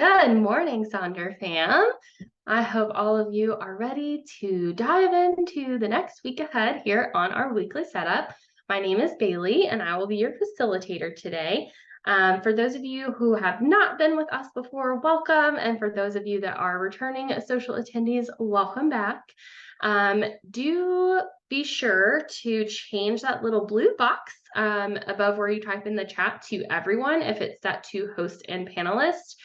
Good morning, Sonder fam. I hope all of you are ready to dive into the next week ahead here on our weekly setup. My name is Bailey, and I will be your facilitator today. For those of you who have not been with us before, welcome. And for those of you that are returning social attendees, welcome back. Do be sure to change that little blue box above where you type in the chat to everyone if it's set to host and panelist.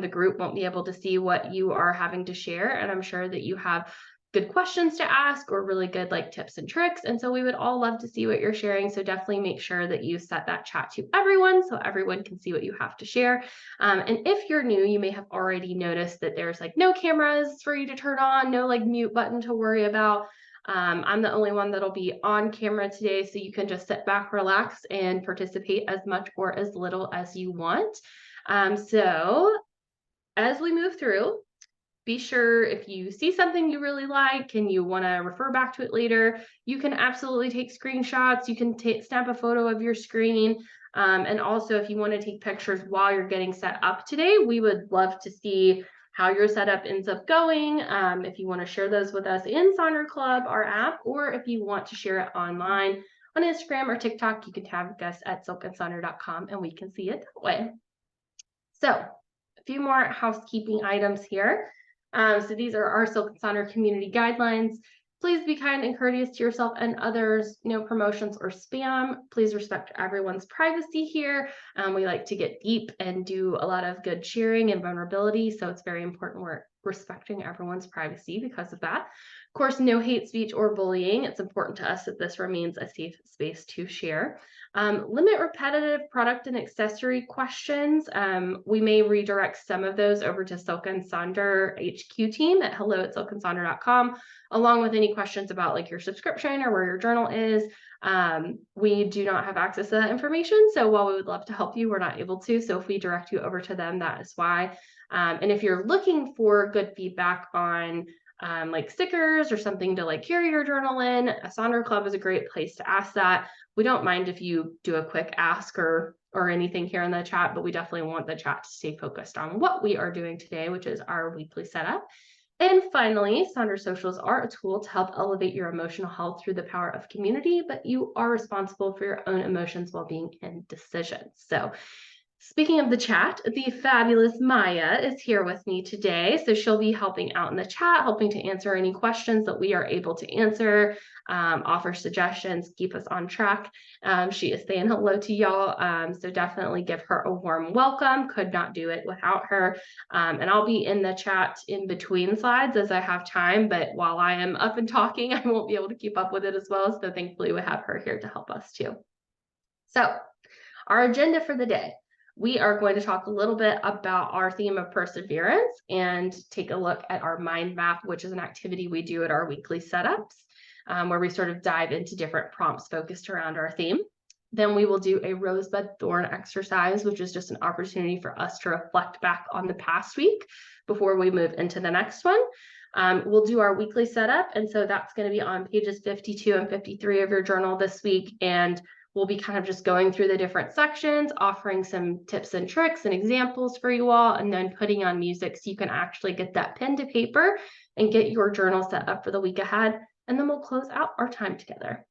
The group won't be able to see what you are having to share, and I'm sure that you have good questions to ask or really good tips and tricks, and so we would all love to see what you're sharing. So definitely make sure that you set that chat to everyone so everyone can see what you have to share. And if you're new, you may have already noticed that there's no cameras for you to turn on, no mute button to worry about. I'm the only one that'll be on camera today, so you can just sit back, relax, and participate as much or as little as you want. So as we move through, be sure if you see something you really like and you want to refer back to it later, you can absolutely take screenshots. You can snap a photo of your screen. And also, if you want to take pictures while you're getting set up today, we would love to see how your setup ends up going. If you want to share those with us in Sonder Club, our app, or if you want to share it online on Instagram or TikTok, you can tag us at silkandsonder.com and we can see it that way. So a few more housekeeping items here. So these are our Silk and Sonder community guidelines. Please be kind and courteous to yourself and others. No promotions or spam. Please respect everyone's privacy here. We like to get deep and do a lot of good sharing and vulnerability. So it's very important we're respecting everyone's privacy because of that. Of course, no hate speech or bullying. It's important to us that this remains a safe space to share. Limit repetitive product and accessory questions. We may redirect some of those over to Silk and Sonder HQ team at hello@silkandsonder.com, along with any questions about your subscription or where your journal is. We do not have access to that information, so while we would love to help you, we're not able to. So if we direct you over to them, that is why. And if you're looking for good feedback on stickers or something to carry your journal in, a Sonder Club is a great place to ask that. We don't mind if you do a quick ask or anything here in the chat, but we definitely want the chat to stay focused on what we are doing today, which is our weekly setup. And finally, Sonder Socials are a tool to help elevate your emotional health through the power of community, but you are responsible for your own emotions, well-being, and decisions. So speaking of the chat, the fabulous Maya is here with me today. So she'll be helping out in the chat, helping to answer any questions that we are able to answer, offer suggestions, keep us on track. She is saying hello to y'all. So definitely give her a warm welcome. Could not do it without her. And I'll be in the chat in between slides as I have time, but while I am up and talking, I won't be able to keep up with it as well. So thankfully we have her here to help us too. So our agenda for the day. We are going to talk a little bit about our theme of perseverance and take a look at our mind map, which is an activity we do at our weekly setups, where we sort of dive into different prompts focused around our theme. Then we will do a rosebud thorn exercise, which is just an opportunity for us to reflect back on the past week before we move into the next one. We'll do our weekly setup, and so that's going to be on pages 52 and 53 of your journal this week, and we'll be kind of just going through the different sections, offering some tips and tricks and examples for you all, and then putting on music so you can actually get that pen to paper and get your journal set up for the week ahead. And then we'll close out our time together.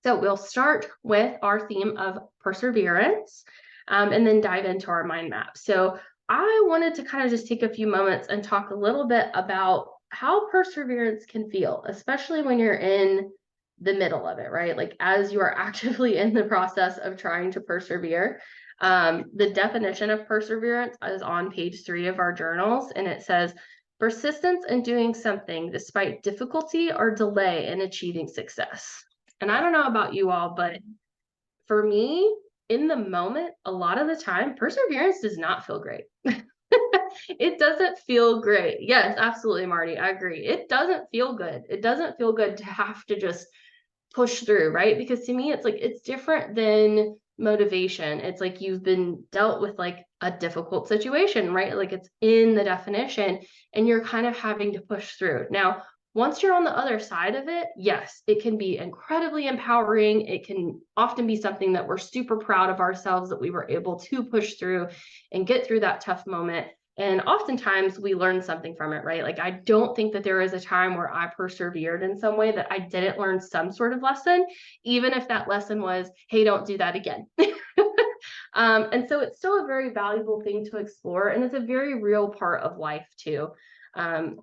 So we'll start with our theme of perseverance, and then dive into our mind map. So I wanted to kind of just take a few moments and talk a little bit about how perseverance can feel, especially when you're in the middle of it, right? As you are actively in the process of trying to persevere. The definition of perseverance is on page 3 of our journals, and it says, persistence in doing something despite difficulty or delay in achieving success. And I don't know about you all, but for me, in the moment, a lot of the time, perseverance does not feel great. It doesn't feel great. Yes, absolutely, Marty. I agree. It doesn't feel good. It doesn't feel good to have to just push through, right? Because to me, it's different than motivation. It's you've been dealt with a difficult situation, right? It's in the definition and you're kind of having to push through. Now, once you're on the other side of it, yes, it can be incredibly empowering. It can often be something that we're super proud of ourselves that we were able to push through and get through that tough moment. And oftentimes we learn something from it, right? Like, I don't think that there is a time where I persevered in some way that I didn't learn some sort of lesson, even if that lesson was, hey, don't do that again. And so it's still a very valuable thing to explore, and it's a very real part of life too.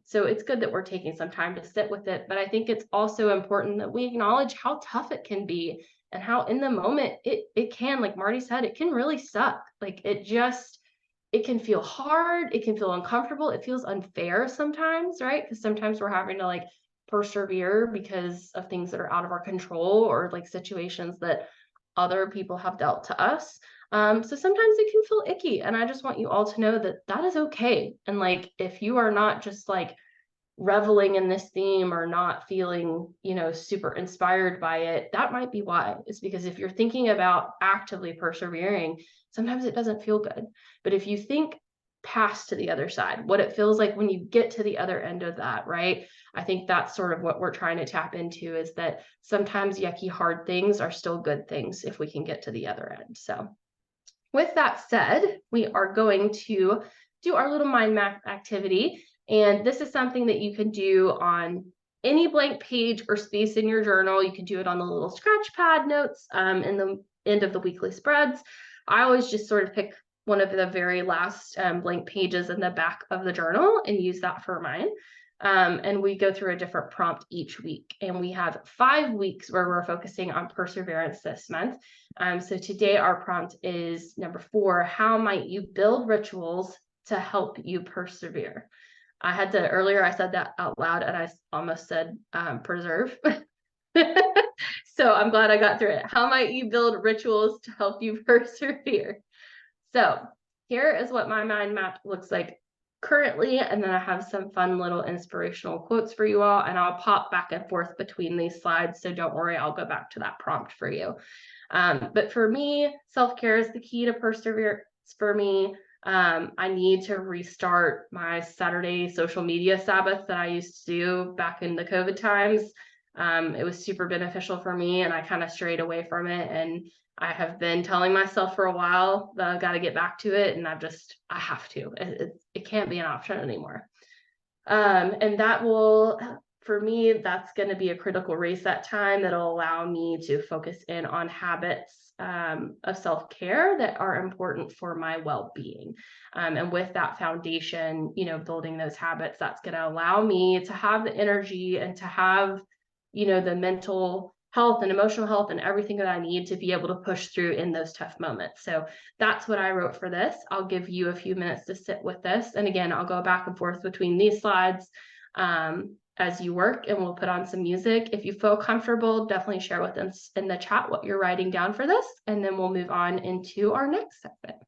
So it's good that we're taking some time to sit with it, but I think it's also important that we acknowledge how tough it can be and how in the moment it can, like Marty said, it can really suck. Like, it can feel hard, it can feel uncomfortable, it feels unfair sometimes, right? Because sometimes we're having to like persevere because of things that are out of our control, or like situations that other people have dealt to us. So sometimes it can feel icky, and I just want you all to know that that is okay. And like, if you are not just like reveling in this theme or not feeling, super inspired by it, that might be why. It's because if you're thinking about actively persevering, sometimes it doesn't feel good. But if you think past to the other side, what it feels like when you get to the other end of that, right? I think that's sort of what we're trying to tap into, is that sometimes yucky, hard things are still good things if we can get to the other end. So with that said, we are going to do our little mind map activity. And this is something that you can do on any blank page or space in your journal. You can do it on the little scratch pad notes in the end of the weekly spreads. I always just sort of pick one of the very last blank pages in the back of the journal and use that for mine. And we go through a different prompt each week. And we have 5 weeks where we're focusing on perseverance this month. So today our prompt is number 4, how might you build rituals to help you persevere? Earlier I said that out loud and I almost said preserve. So I'm glad I got through it. How might you build rituals to help you persevere? So here is what my mind map looks like currently, and then I have some fun little inspirational quotes for you all, and I'll pop back and forth between these slides, so don't worry, I'll go back to that prompt for you. But for me, self-care is the key to perseverance for me. I need to restart my Saturday social media Sabbath that I used to do back in the COVID times. It was super beneficial for me, and I kind of strayed away from it, and I have been telling myself for a while that I've got to get back to it, and I have to. It can't be an option anymore. And that will, for me, that's going to be a critical reset time that'll allow me to focus in on habits of self-care that are important for my well-being. And with that foundation, building those habits, that's going to allow me to have the energy and to have, the mental health and emotional health and everything that I need to be able to push through in those tough moments. So that's what I wrote for this. I'll give you a few minutes to sit with this. And again, I'll go back and forth between these slides as you work, and we'll put on some music. If you feel comfortable, definitely share with us in the chat what you're writing down for this, and then we'll move on into our next segment.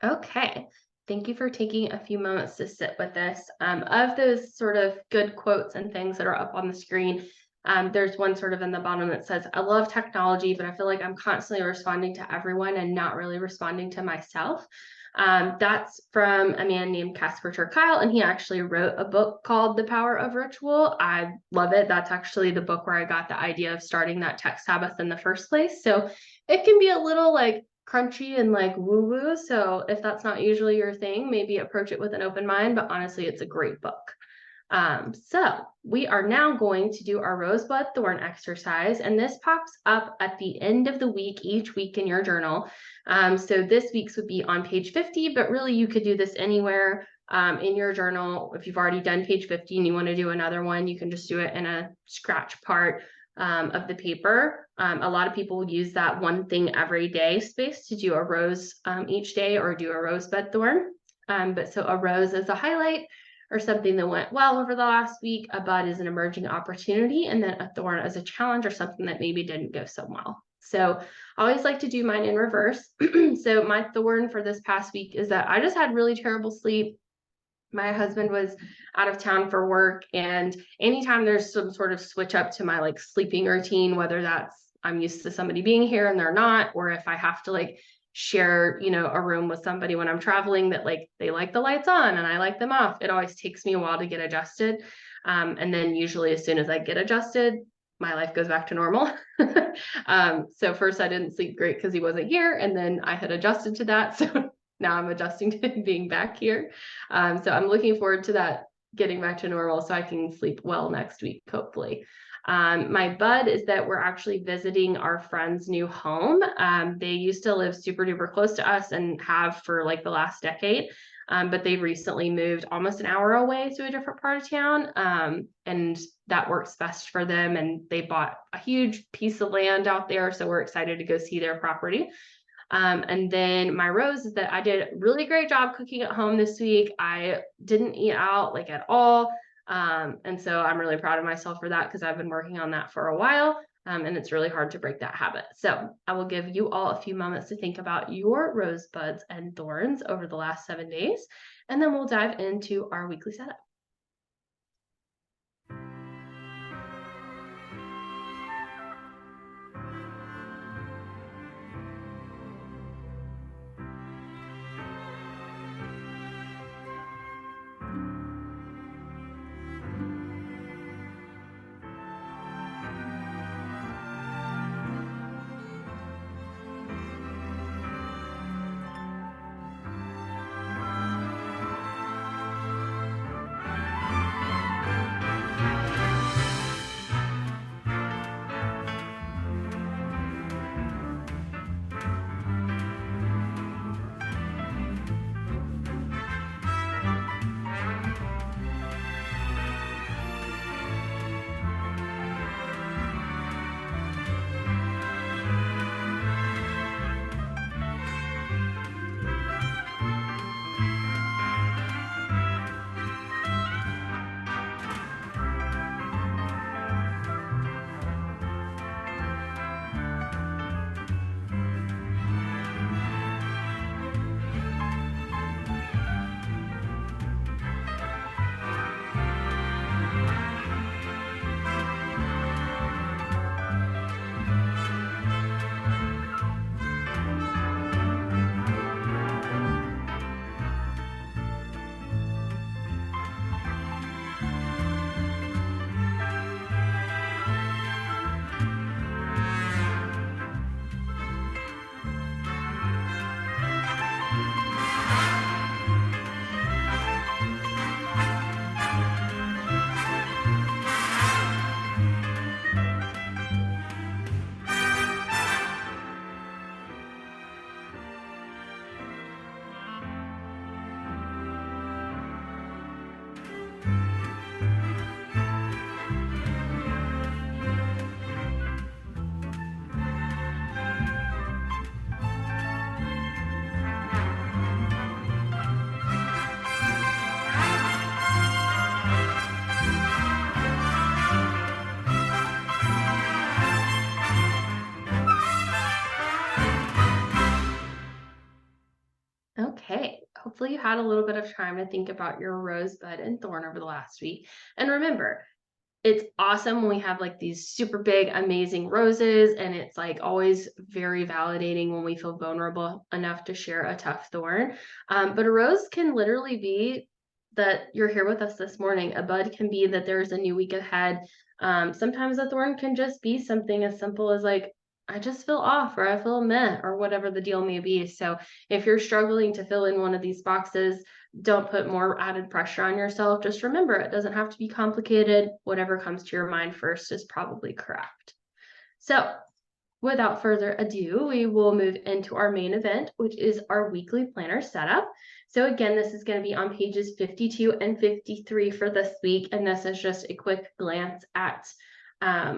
Okay. Thank you for taking a few moments to sit with this. Of those sort of good quotes and things that are up on the screen, there's one sort of in the bottom that says, I love technology, but I feel like I'm constantly responding to everyone and not really responding to myself. That's from a man named Casper ter Kuile, and he actually wrote a book called The Power of Ritual. I love it. That's actually the book where I got the idea of starting that tech Sabbath in the first place. So it can be a little like crunchy and like woo woo. So if that's not usually your thing, maybe approach it with an open mind. But honestly, it's a great book. So we are now going to do our rosebud thorn exercise, and this pops up at the end of the week, each week in your journal. So this week's would be on page 50, but really you could do this anywhere in your journal. If you've already done page 50 and you want to do another one, you can just do it in a scratch part of the paper. A lot of people use that one thing every day space to do a rose each day or do a rosebud thorn. But so a rose is a highlight or something that went well over the last week. A bud is an emerging opportunity, and then a thorn is a challenge or something that maybe didn't go so well. So I always like to do mine in reverse. So my thorn for this past week is that I just had really terrible sleep. My husband was out of town for work, and anytime there's some sort of switch up to my like sleeping routine, whether that's I'm used to somebody being here and they're not, or if I have to like share, a room with somebody when I'm traveling that like they like the lights on and I like them off, it always takes me a while to get adjusted. And then usually as soon as I get adjusted, my life goes back to normal. So first I didn't sleep great because he wasn't here, and then I had adjusted to that. So now I'm adjusting to him being back here. So I'm looking forward to that getting back to normal so I can sleep well next week, hopefully. My bud is that we're actually visiting our friend's new home. They used to live super duper close to us and have for like the last decade. But they recently moved almost an hour away to a different part of town. And that works best for them. And they bought a huge piece of land out there. So we're excited to go see their property. And then my rose is that I did a really great job cooking at home this week. I didn't eat out like at all. And so I'm really proud of myself for that because I've been working on that for a while. And it's really hard to break that habit. So I will give you all a few moments to think about your rosebuds and thorns over the last 7 days. And then we'll dive into our weekly setup. hopefully you had a little bit of time to think about your rosebud and thorn over the last week. And remember, it's awesome when we have like these super big, amazing roses, and it's like always very validating when we feel vulnerable enough to share a tough thorn. But a rose can literally be that you're here with us this morning. A bud can be that there's a new week ahead. Sometimes a thorn can just be something as simple as like, I just feel off, or I feel meh, or whatever the deal may be. So if you're struggling to fill in one of these boxes, don't put more added pressure on yourself. Just remember, it doesn't have to be complicated. Whatever comes to your mind first is probably correct. So without further ado, we will move into our main event, which is our weekly planner setup. So again, this is going to be on pages 52 and 53 for this week. And this is just a quick glance at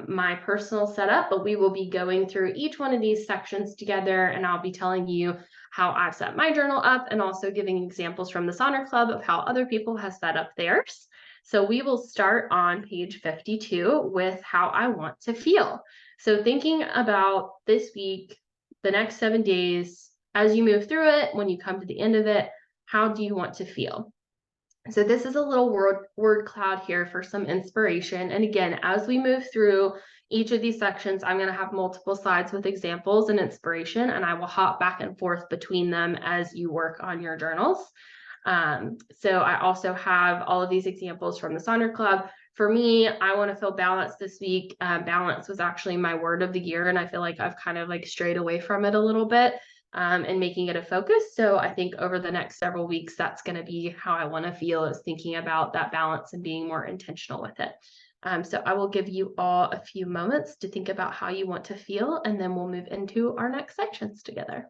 my personal setup, but we will be going through each one of these sections together, and I'll be telling you how I've set my journal up and also giving examples from the Sonder Club of how other people have set up theirs. So we will start on page 52 with how I want to feel. So thinking about this week, the next 7 days, as you move through it, when you come to the end of it, how do you want to feel? So this is a little word cloud here for some inspiration. And again, as we move through each of these sections, I'm going to have multiple slides with examples and inspiration, and I will hop back and forth between them as you work on your journals. So I also have all of these examples from the Sonder Club. For me, I want to feel balanced this week. Balance was actually my word of the year, and I feel like I've kind of like strayed away from it a little bit. And making it a focus. So I think over the next several weeks, that's going to be how I want to feel, is thinking about that balance and being more intentional with it. So I will give you all a few moments to think about how you want to feel, and then we'll move into our next sections together.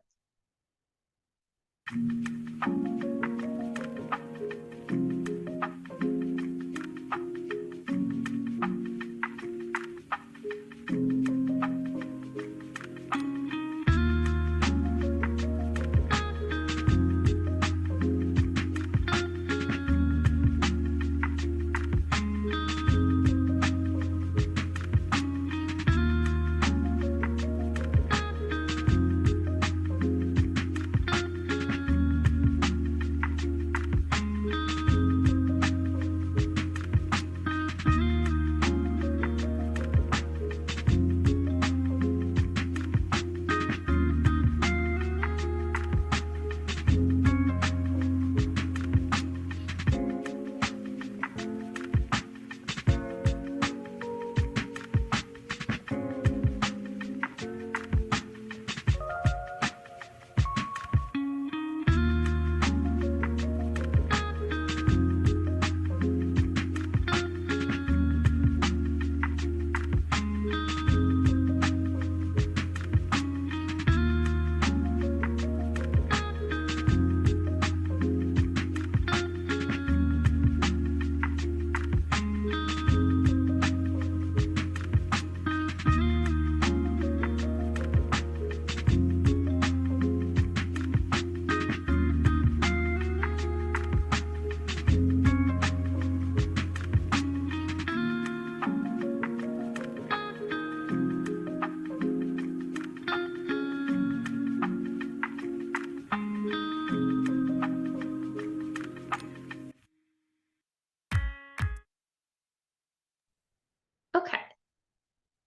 Okay,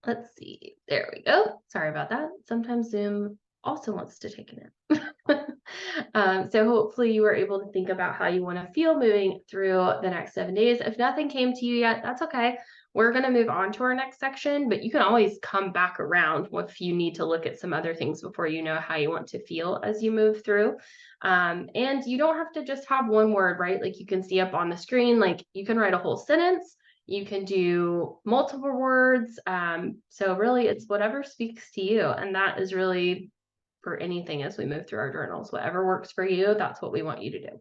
let's see. There we go. Sorry about that. Sometimes Zoom also wants to take a nap. So hopefully you were able to think about how you want to feel moving through the next 7 days. If nothing came to you yet, that's okay. We're going to move on to our next section, but you can always come back around if you need to look at some other things before you know how you want to feel as you move through. And you don't have to just have one word, right? Like you can see up on the screen, like you can write a whole sentence. You can do multiple words. So really it's whatever speaks to you. And that is really for anything as we move through our journals. Whatever works for you, that's what we want you to do.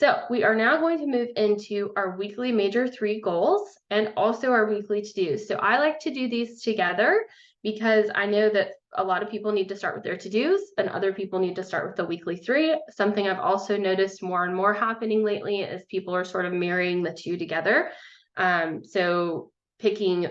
So we are now going to move into our weekly major 3 goals and also our weekly to-dos. So I like to do these together because I know that a lot of people need to start with their to-dos and other people need to start with the weekly 3. Something I've also noticed more and more happening lately is people are sort of marrying the 2 together. So picking,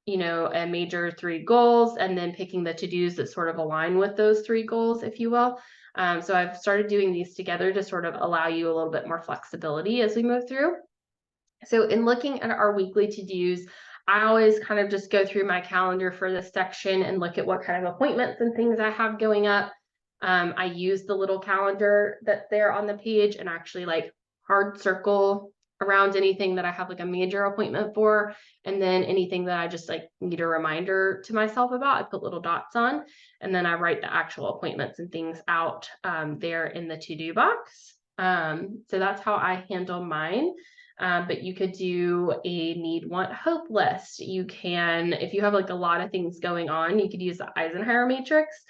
a major 3 goals and then picking the to-dos that sort of align with those 3 goals, if you will. So I've started doing these together to sort of allow you a little bit more flexibility as we move through. So in looking at our weekly to-dos, I always kind of just go through my calendar for this section and look at what kind of appointments and things I have going up. I use the little calendar that's there on the page and actually like hard circle around anything that I have like a major appointment for, and then anything that I just like need a reminder to myself about, I put little dots on, and then I write the actual appointments and things out there in the to-do box. So that's how I handle mine. But you could do a need, want, hope list. You can, if you have like a lot of things going on, you could use the Eisenhower matrix,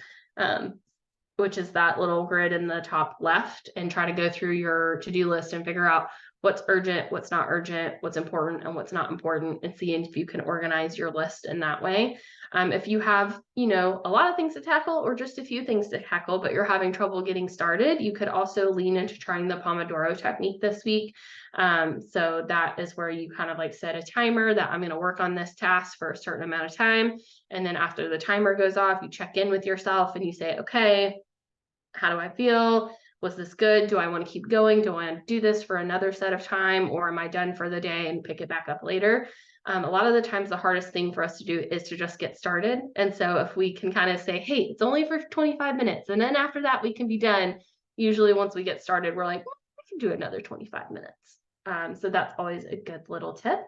which is that little grid in the top left, and try to go through your to-do list and figure out what's urgent, what's not urgent, what's important, and what's not important, and see if you can organize your list in that way. If you have, a lot of things to tackle or just a few things to tackle, but you're having trouble getting started, you could also lean into trying the Pomodoro technique this week. So that is where you kind of like set a timer that I'm going to work on this task for a certain amount of time. And then after the timer goes off, you check in with yourself and you say, okay, how do I feel? Was this good? Do I want to keep going? Do I want to do this for another set of time, or am I done for the day and pick it back up later? A lot of the times the hardest thing for us to do is to just get started. And so if we can kind of say, hey, it's only for 25 minutes, and then after that we can be done. Usually once we get started, we're like, well, we can do another 25 minutes. So that's always a good little tip.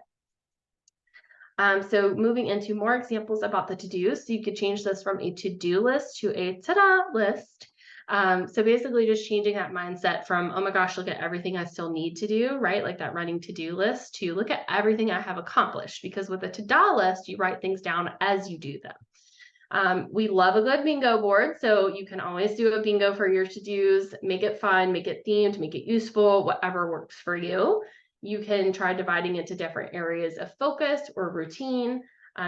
So moving into more examples about the to-dos, so you could change this from a to-do list to a ta-da list. So basically just changing that mindset from, oh my gosh, look at everything I still need to do, right? Like that running to-do list, to look at everything I have accomplished, because with a to-do list, you write things down as you do them. We love a good bingo board, so you can always do a bingo for your to-dos, make it fun, make it themed, make it useful, whatever works for you. You can try dividing into different areas of focus or routine.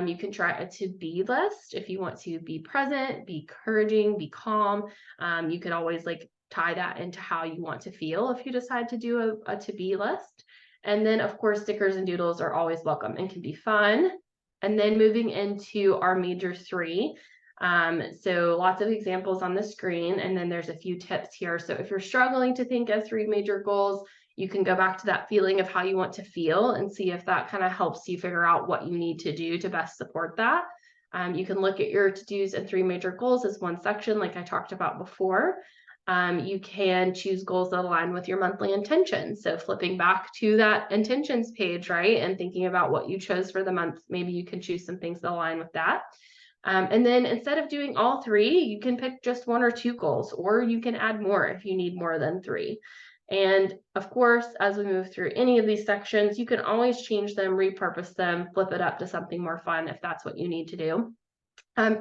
You can try a to-be list if you want to be present, be encouraging, be calm. You could always like tie that into how you want to feel if you decide to do a to-be list. And then of course, stickers and doodles are always welcome and can be fun. And then moving into our major three. So lots of examples on the screen, and then there's a few tips here. So if you're struggling to think of 3 major goals, you can go back to that feeling of how you want to feel and see if that kind of helps you figure out what you need to do to best support that. You can look at your to-dos and 3 major goals as one section, like I talked about before. You can choose goals that align with your monthly intentions. So flipping back to that intentions page, right, and thinking about what you chose for the month, maybe you can choose some things that align with that. And then instead of doing all 3, you can pick just 1 or 2 goals, or you can add more if you need more than 3. And of course, as we move through any of these sections, you can always change them, repurpose them, flip it up to something more fun if that's what you need to do.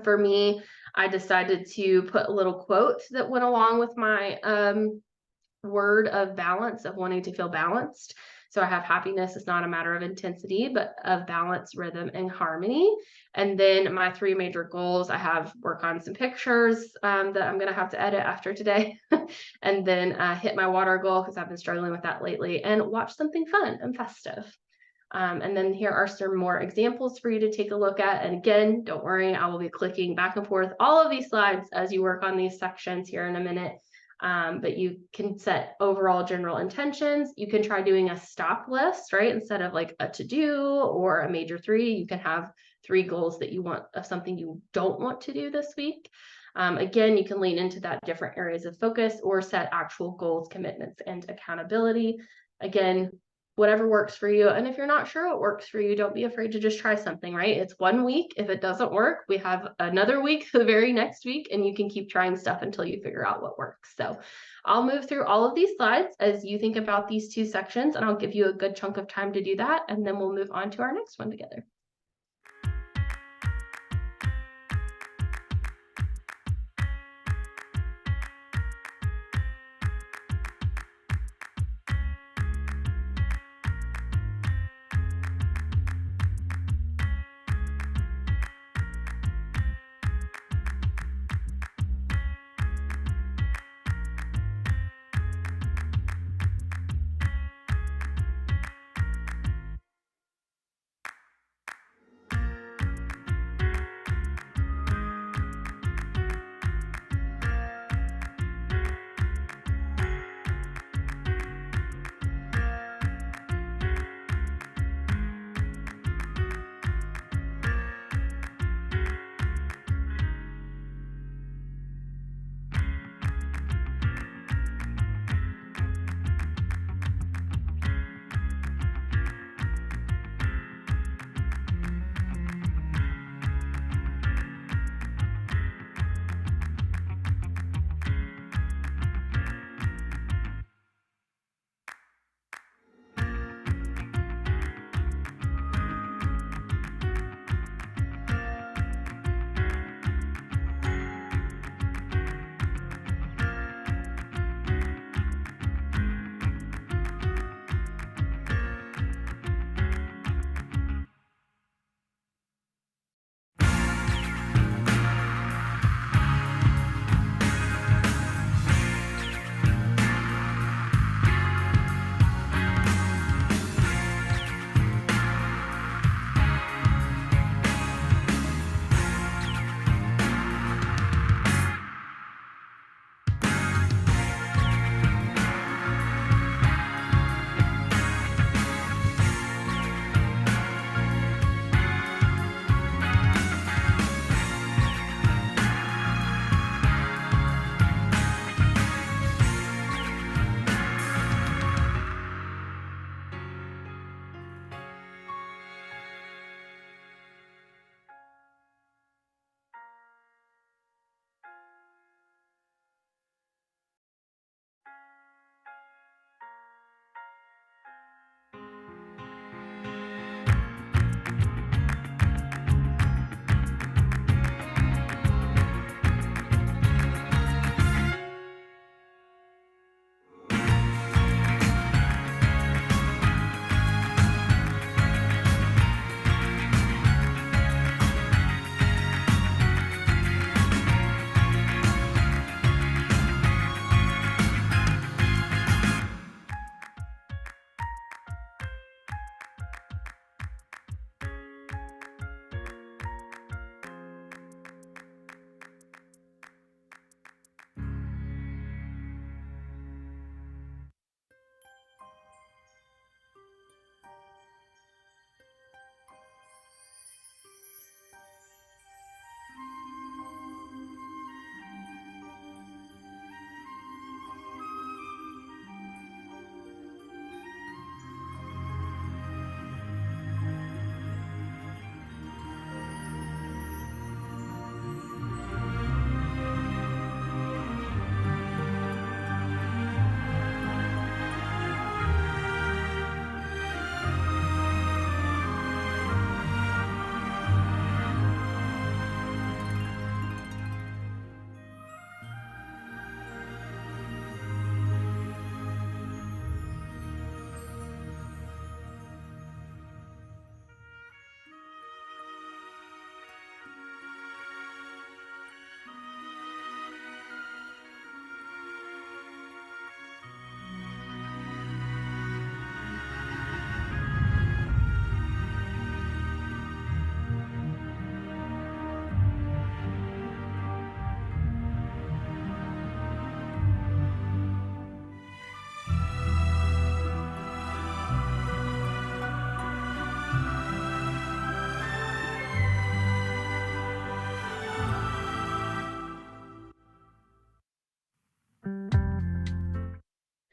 For me, I decided to put a little quote that went along with my word of balance, of wanting to feel balanced. So I have happiness is not a matter of intensity, but of balance, rhythm, and harmony. And then my 3 major goals, I have work on some pictures that I'm going to have to edit after today, and then hit my water goal because I've been struggling with that lately, and watch something fun and festive. And then here are some more examples for you to take a look at. And again, don't worry, I will be clicking back and forth all of these slides as you work on these sections here in a minute. But you can set overall general intentions. You can try doing a stop list, right? Instead of like a to-do or a major 3, you can have 3 goals that you want of something you don't want to do this week. Again, you can lean into that different areas of focus or set actual goals, commitments, and accountability. Again, whatever works for you. And if you're not sure what works for you, don't be afraid to just try something, right? It's 1 week. If it doesn't work, we have another week the very next week, and you can keep trying stuff until you figure out what works. So I'll move through all of these slides as you think about these 2 sections, and I'll give you a good chunk of time to do that. And then we'll move on to our next one together.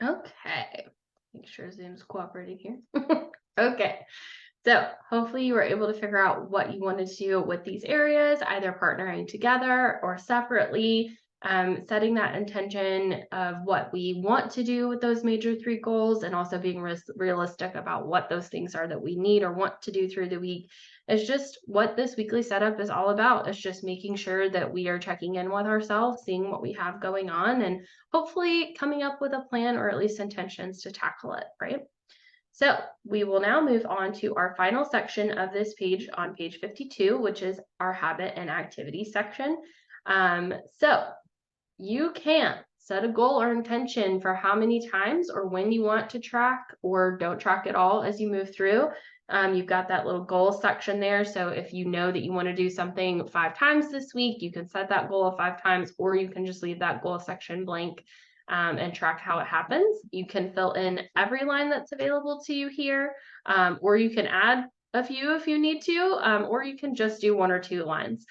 Okay. Make sure Zoom's cooperating here. Okay. So hopefully you were able to figure out what you wanted to do with these areas, either partnering together or separately, setting that intention of what we want to do with those major three goals, and also being realistic about what those things are that we need or want to do through the week. Is just what this weekly setup is all about. It's just making sure that we are checking in with ourselves, seeing what we have going on, and hopefully coming up with a plan or at least intentions to tackle it, right? So we will now move on to our final section of this page on page 52, which is our habit and activity section. So you can set a goal or intention for how many times or when you want to track, or don't track at all as you move through. You've got that little goal section there. So if you know that you want to do something 5 times this week, you can set that goal of 5 times, or you can just leave that goal section blank and track how it happens. You can fill in every line that's available to you here, or you can add a few if you need to, or you can just do 1 or 2 lines.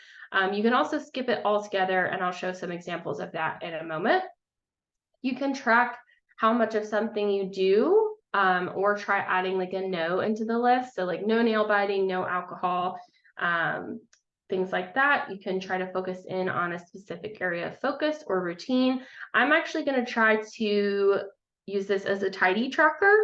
You can also skip it altogether, and I'll show some examples of that in a moment. You can track how much of something you do, or try adding like a no into the list. So like no nail biting, no alcohol, things like that. You can try to focus in on a specific area of focus or routine. I'm actually going to try to use this as a tidy tracker.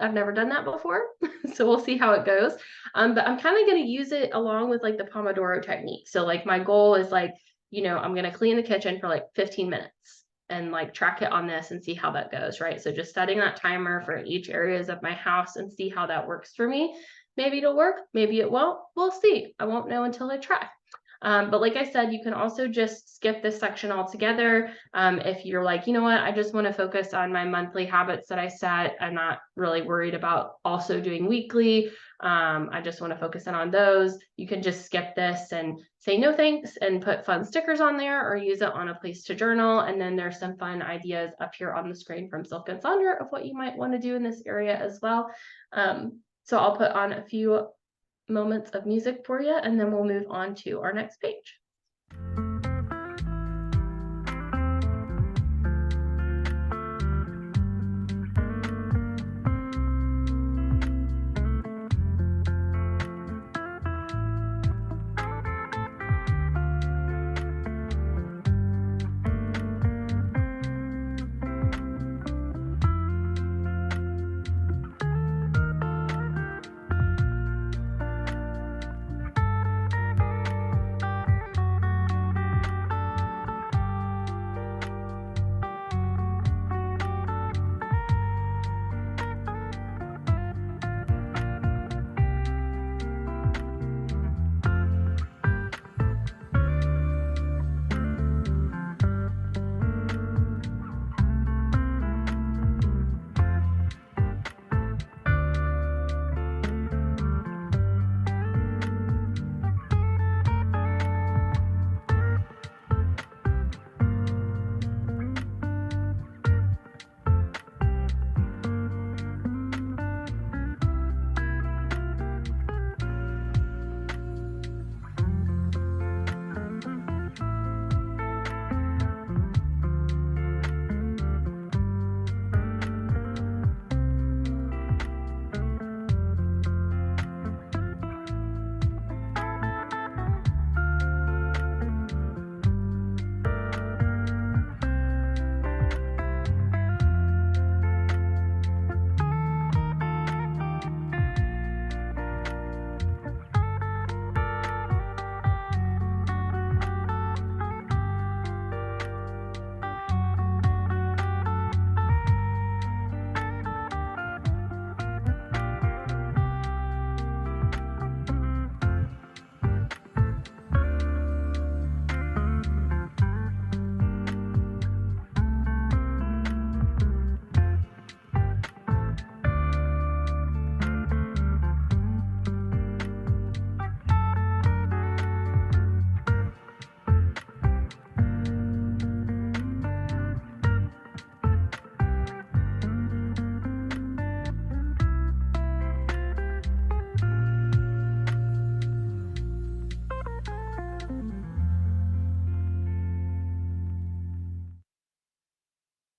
I've never done that before, so we'll see how it goes. But I'm kind of going to use it along with like the Pomodoro technique. So like my goal is like, I'm going to clean the kitchen for like 15 minutes and like track it on this and see how that goes, right? So just setting that timer for each areas of my house and see how that works for me. Maybe it'll work, maybe it won't. We'll see. I won't know until I try. But like I said, you can also just skip this section altogether. If you're like, you know what, I just want to focus on my monthly habits that I set. I'm not really worried about also doing weekly. I just want to focus in on those. You can just skip this and say no thanks and put fun stickers on there, or use it on a place to journal. And then there's some fun ideas up here on the screen from Silk and Sonder of what you might want to do in this area as well. So I'll put on a few moments of music for you, and then we'll move on to our next page.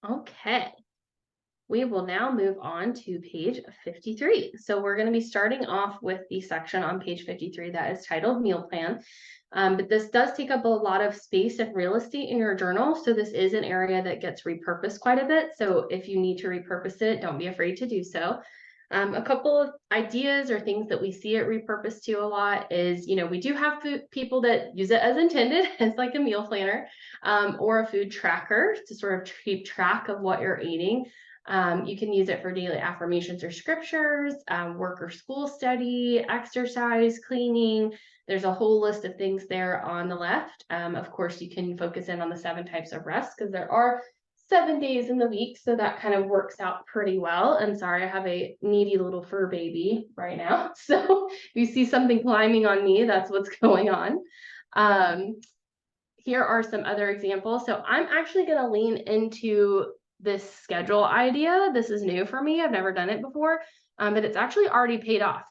Okay. We will now move on to page 53. So we're going to be starting off with the section on page 53 that is titled Meal Plan. But this does take up a lot of space and real estate in your journal. So this is an area that gets repurposed quite a bit. So if you need to repurpose it, don't be afraid to do so. A couple of ideas or things that we see it repurposed to a lot is, we do have people that use it as intended, as like a meal planner, or a food tracker to sort of keep track of what you're eating. You can use it for daily affirmations or scriptures, work or school study, exercise, cleaning. There's a whole list of things there on the left. Of course, you can focus in on the 7 types of rest because there are 7 days in the week, so that kind of works out pretty well. And sorry, I have a needy little fur baby right now. So if you see something climbing on me, that's what's going on. Here are some other examples. So I'm actually going to lean into this schedule idea. This is new for me. I've never done it before, but it's actually already paid off.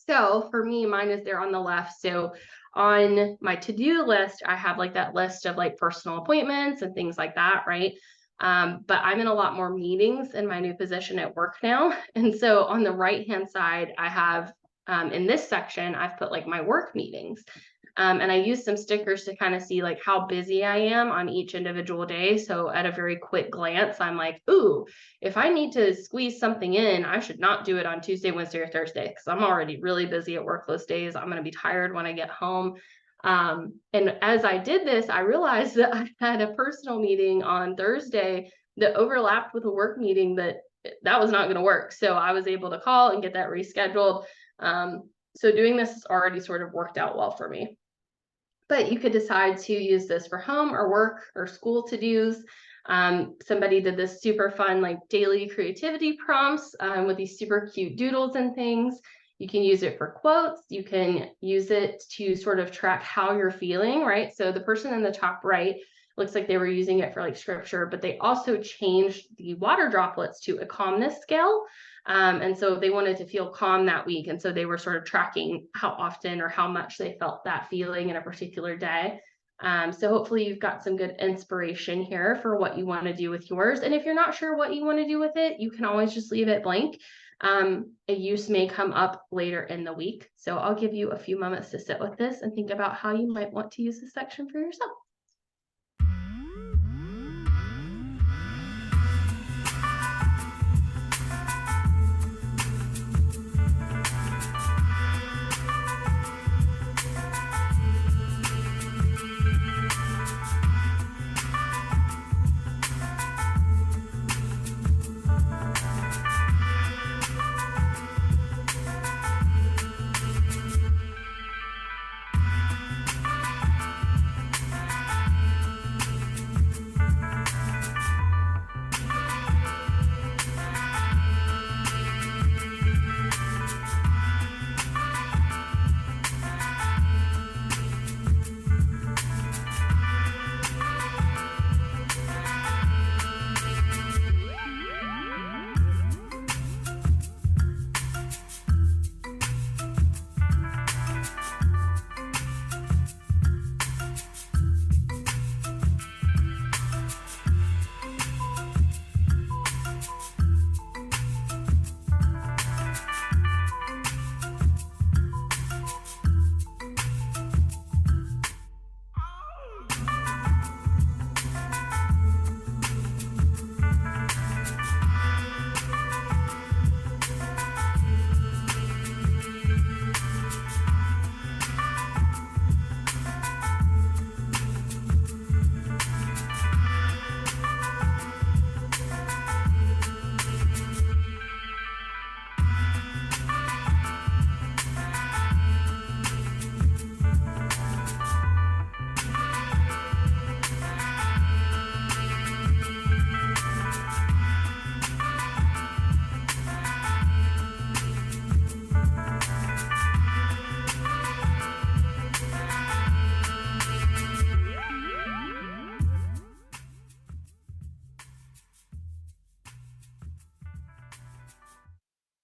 So for me, mine is there on the left. So on my to-do list, I have like that list of like personal appointments and things like that, right? But I'm in a lot more meetings in my new position at work now. And so on the right-hand side, I have in this section, I've put like my work meetings. And I use some stickers to kind of see like how busy I am on each individual day. So at a very quick glance, I'm like, ooh, if I need to squeeze something in, I should not do it on Tuesday, Wednesday, or Thursday because I'm already really busy at work those days. I'm going to be tired when I get home. And as I did this, I realized that I had a personal meeting on Thursday that overlapped with a work meeting that was not going to work. So I was able to call and get that rescheduled. So doing this has already sort of worked out well for me. But you could decide to use this for home or work or school to-dos. Somebody did this super fun like daily creativity prompts with these super cute doodles and things. You can use it for quotes. You can use it to sort of track how you're feeling, right? So the person in the top right looks like they were using it for like scripture, but they also changed the water droplets to a calmness scale. And so they wanted to feel calm that week. And so they were sort of tracking how often or how much they felt that feeling in a particular day. So hopefully you've got some good inspiration here for what you want to do with yours. And if you're not sure what you want to do with it, you can always just leave it blank. A use may come up later in the week. So I'll give you a few moments to sit with this and think about how you might want to use this section for yourself.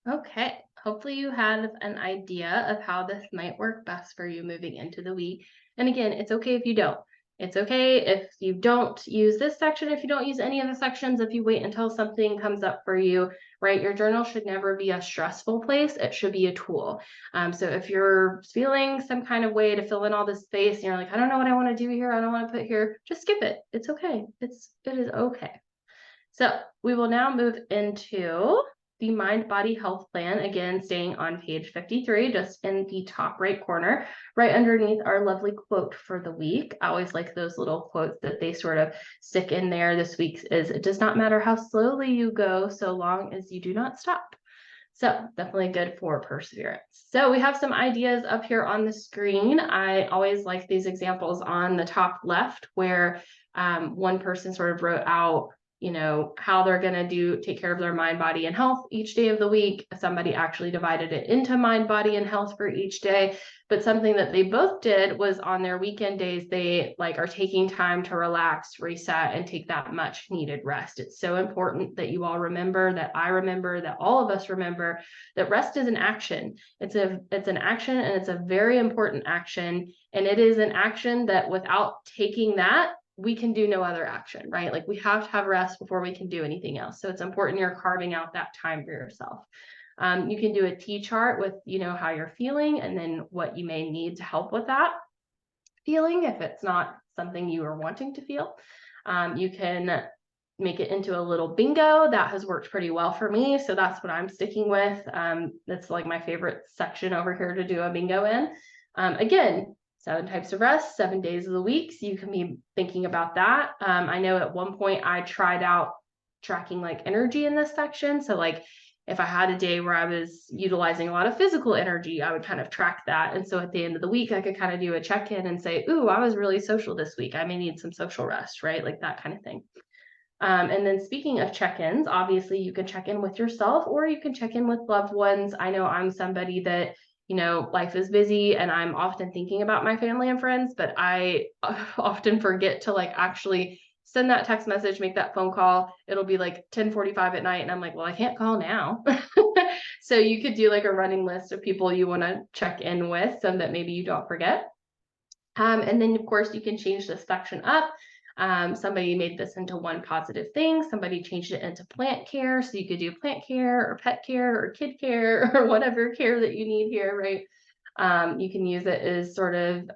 Okay, hopefully you have an idea of how this might work best for you moving into the week. And again, it's okay if you don't. It's okay if you don't use this section, if you don't use any of the sections, if you wait until something comes up for you, right? Your journal should never be a stressful place. It should be a tool. So if you're feeling some kind of way to fill in all this space and you're like, I don't know what I want to do here, I don't want to put here, just skip it. It's okay. It is okay. So we will now move into the Mind Body Health Plan, again, staying on page 53, just in the top right corner, right underneath our lovely quote for the week. I always like those little quotes that they sort of stick in there. This week's is, it does not matter how slowly you go, so long as you do not stop. So definitely good for perseverance. So we have some ideas up here on the screen. I always like these examples on the top left where one person sort of wrote out, how they're going to take care of their mind, body, and health each day of the week. Somebody actually divided it into mind, body, and health for each day. But something that they both did was on their weekend days, they are taking time to relax, reset, and take that much needed rest. It's so important that you all remember, that I remember, that all of us remember that rest is an action. It's an action, and it's a very important action. And it is an action that without taking that, we can do no other action, right? Like we have to have rest before we can do anything else. So it's important you're carving out that time for yourself. You can do a T chart with, how you're feeling and then what you may need to help with that feeling if it's not something you are wanting to feel. You can make it into a little bingo. That has worked pretty well for me. So that's what I'm sticking with. That's like my favorite section over here to do a bingo in. Again, 7 types of rest, 7 days of the week. So you can be thinking about that. I know at one point I tried out tracking energy in this section. So if I had a day where I was utilizing a lot of physical energy, I would kind of track that. And so at the end of the week, I could kind of do a check-in and say, ooh, I was really social this week. I may need some social rest, right? Like that kind of thing. And then speaking of check-ins, obviously you can check in with yourself or you can check in with loved ones. I know I'm somebody that, life is busy and I'm often thinking about my family and friends, but I often forget to actually send that text message, make that phone call. It'll be 10:45 at night and I'm like, well, I can't call now. So you could do a running list of people you want to check in with so that maybe you don't forget. And then of course you can change this section up. Somebody made this into one positive thing. Somebody changed it into plant care. So you could do plant care or pet care or kid care or whatever care that you need here, right? You can use it as sort of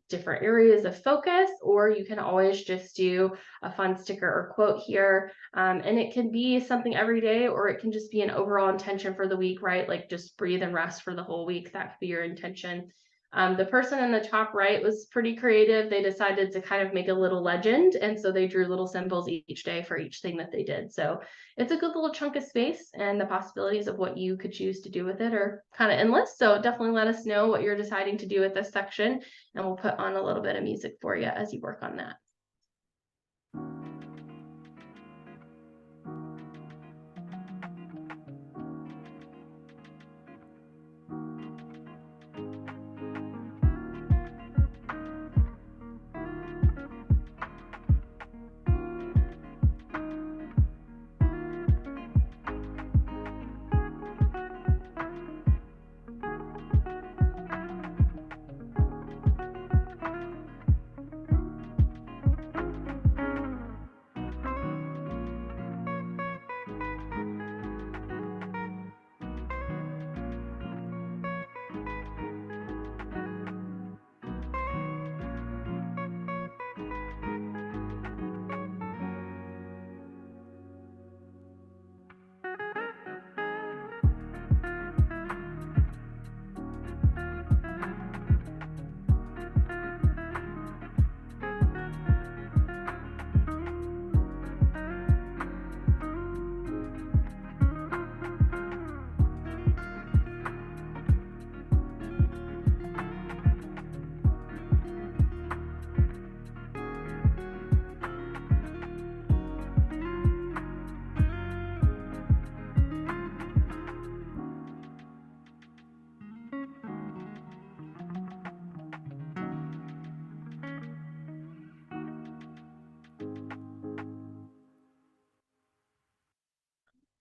different areas of focus, or you can always just do a fun sticker or quote here. And it can be something every day, or it can just be an overall intention for the week, right? Like just breathe and rest for the whole week. That could be your intention. The person in the top right was pretty creative. They decided to kind of make a little legend. And so they drew little symbols each day for each thing that they did. So it's a good little chunk of space, and the possibilities of what you could choose to do with it are kind of endless. So definitely let us know what you're deciding to do with this section, and we'll put on a little bit of music for you as you work on that.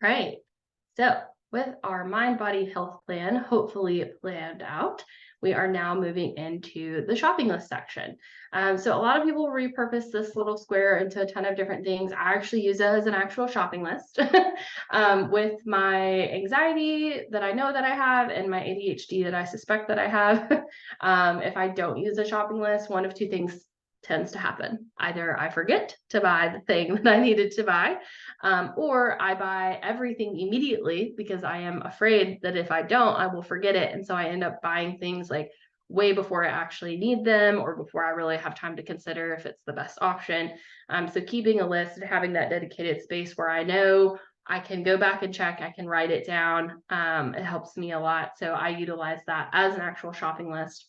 Right. So with our mind body health plan hopefully planned out, we are now moving into the shopping list section. So a lot of people repurpose this little square into a ton of different things. I actually use it as an actual shopping list. With my anxiety that I know that I have and my ADHD that I suspect that I have, if I don't use a shopping list, one of two things tends to happen. Either I forget to buy the thing that I needed to buy, or I buy everything immediately because I am afraid that if I don't, I will forget it. And so I end up buying things like way before I actually need them or before I really have time to consider if it's the best option. So keeping a list and having that dedicated space where I know I can go back and check, I can write it down. It helps me a lot. So I utilize that as an actual shopping list.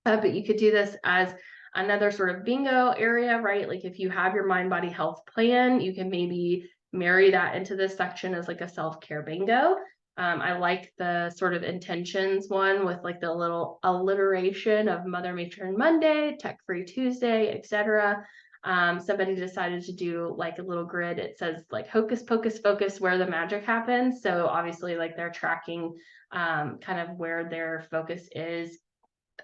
But you could do this as another sort of bingo area, right? Like if you have your mind body health plan, you can maybe marry that into this section as like a self-care bingo. I like the sort of intentions one with like the little alliteration of Mother Matron Monday, Tech Free Tuesday, etc. Somebody decided to do like a little grid. It says like hocus pocus focus where the magic happens. So obviously like they're tracking kind of where their focus is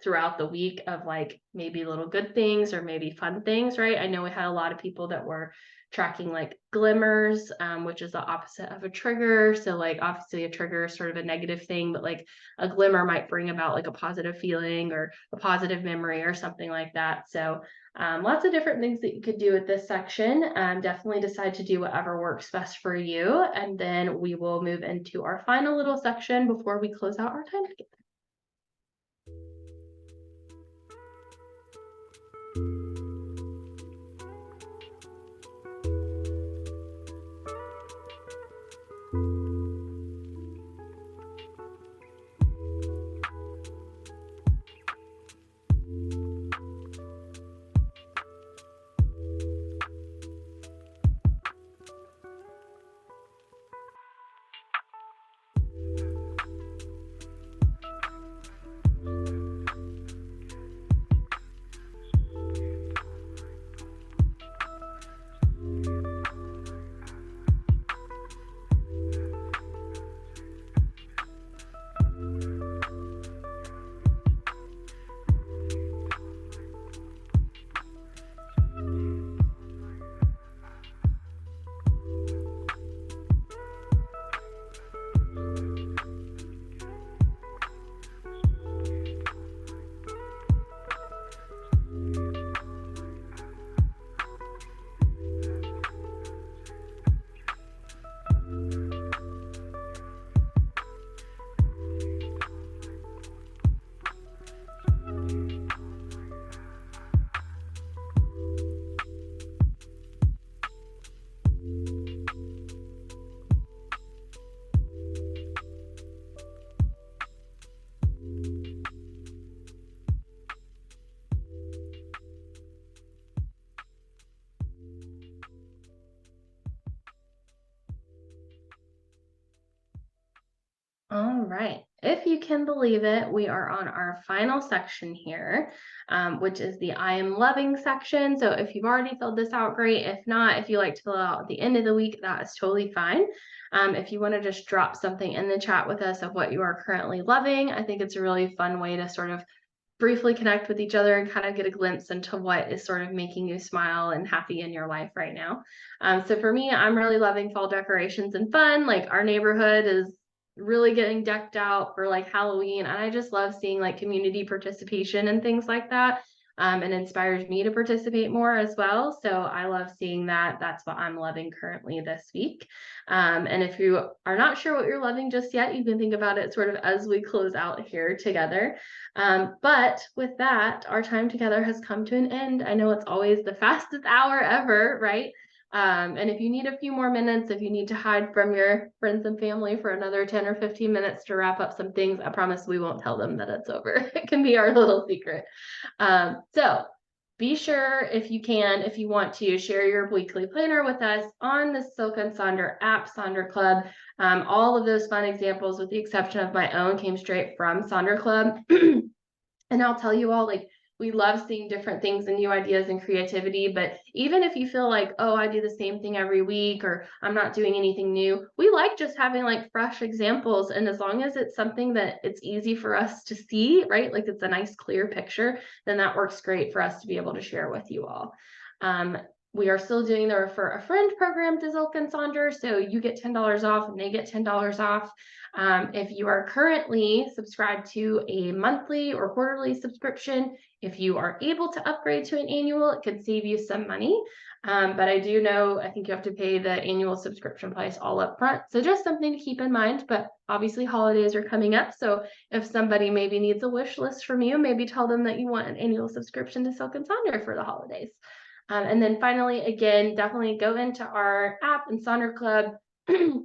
throughout the week of like maybe little good things or maybe fun things, right? I know we had a lot of people that were tracking like glimmers, which is the opposite of a trigger. So like obviously a trigger is sort of a negative thing, but like a glimmer might bring about like a positive feeling or a positive memory or something like that. So lots of different things that you could do with this section. Definitely decide to do whatever works best for you. And then we will move into our final little section before we close out our time together. All right. If you can believe it, we are on our final section here, which is the I am loving section. So if you've already filled this out, great. If not, if you like to fill it out at the end of the week, that is totally fine. If you want to just drop something in the chat with us of what you are currently loving, I think it's a really fun way to sort of briefly connect with each other and kind of get a glimpse into what is sort of making you smile and happy in your life right now. So for me, I'm really loving fall decorations and fun. Like our neighborhood is really getting decked out for like Halloween. And I just love seeing like community participation and things like that. And inspires me to participate more as well. So I love seeing that. That's what I'm loving currently this week. And if you are not sure what you're loving just yet, you can think about it sort of as we close out here together. But with that, our time together has come to an end. I know it's always the fastest hour ever, right? And if you need a few more minutes, if you need to hide from your friends and family for another 10 or 15 minutes to wrap up some things, I promise we won't tell them that it's over. It can be our little secret. So be sure if you want to share your weekly planner with us on the Silk and Sonder app, Sonder Club. All of those fun examples, with the exception of my own, came straight from Sonder Club. And I'll tell you all, like, We love seeing different things and new ideas and creativity. But even if you feel like, oh, I do the same thing every week or I'm not doing anything new, we like just having like fresh examples. And as long as it's something that it's easy for us to see, right? Like it's a nice, clear picture, then that works great for us to be able to share with you all. Um, we are still doing the Refer a Friend program to Zilk and Sonder, so you get $10 off and they get $10 off. If you are currently subscribed to a monthly or quarterly subscription, if you are able to upgrade to an annual, it could save you some money. But I do know, I think you have to pay the annual subscription price all up front. So just something to keep in mind, but obviously holidays are coming up. So if somebody maybe needs a wish list from you, maybe tell them that you want an annual subscription to Silk and Sonder for the holidays. And then finally, again, definitely go into our app and Sonder Club,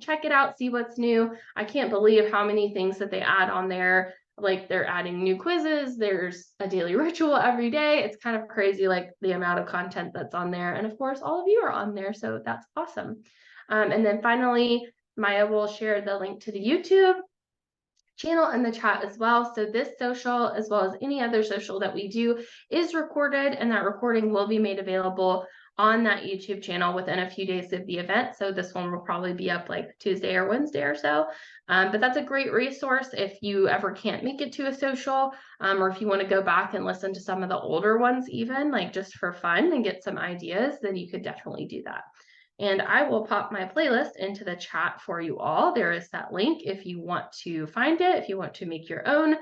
check it out, see what's new. I can't believe how many things that they add on there. Like they're adding new quizzes, there's a daily ritual every day. It's kind of crazy, like the amount of content that's on there. And of course, all of you are on there, so that's awesome. And then finally, Maya will share the link to the YouTube channel in the chat as well. So this social, as well as any other social that we do, is recorded, and that recording will be made available on that YouTube channel within a few days of the event. So this one will probably be up like Tuesday or Wednesday or so. But that's a great resource if you ever can't make it to a social, or if you want to go back and listen to some of the older ones, even like just for fun and get some ideas, then you could definitely do that. And I will pop my playlist into the chat for you all. There is that link if you want to find it, if you want to make your own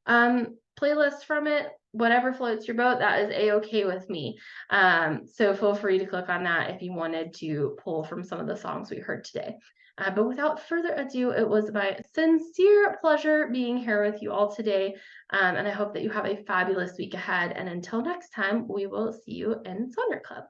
playlist from it, whatever floats your boat, that is a-okay with me. So feel free to click on that if you wanted to pull from some of the songs we heard today. But without further ado, it was my sincere pleasure being here with you all today. And I hope that you have a fabulous week ahead. And until next time, we will see you in Sonder Club.